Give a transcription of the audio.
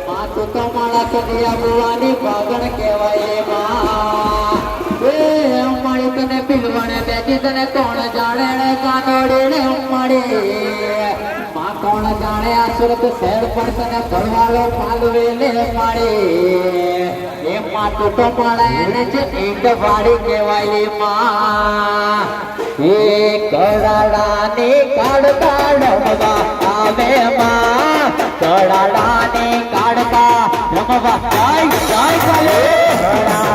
માતું તો મારા કન્યા બુવાની પાગણ કહેવાય મારી તને પીલવણે બેઠી તને કોણ જાણે કાનોડી મારી માં કોણ જાણે આ સુરત શહેર પર તને ભરવાલો પાલવે લે મારી એ માતું તો મારા એને છે ઈંટ વાળી કહેવાય એ કડાડાની કાઢતા રમવા આવે માં કડાડાની કાઢતા રમવા જાય જાય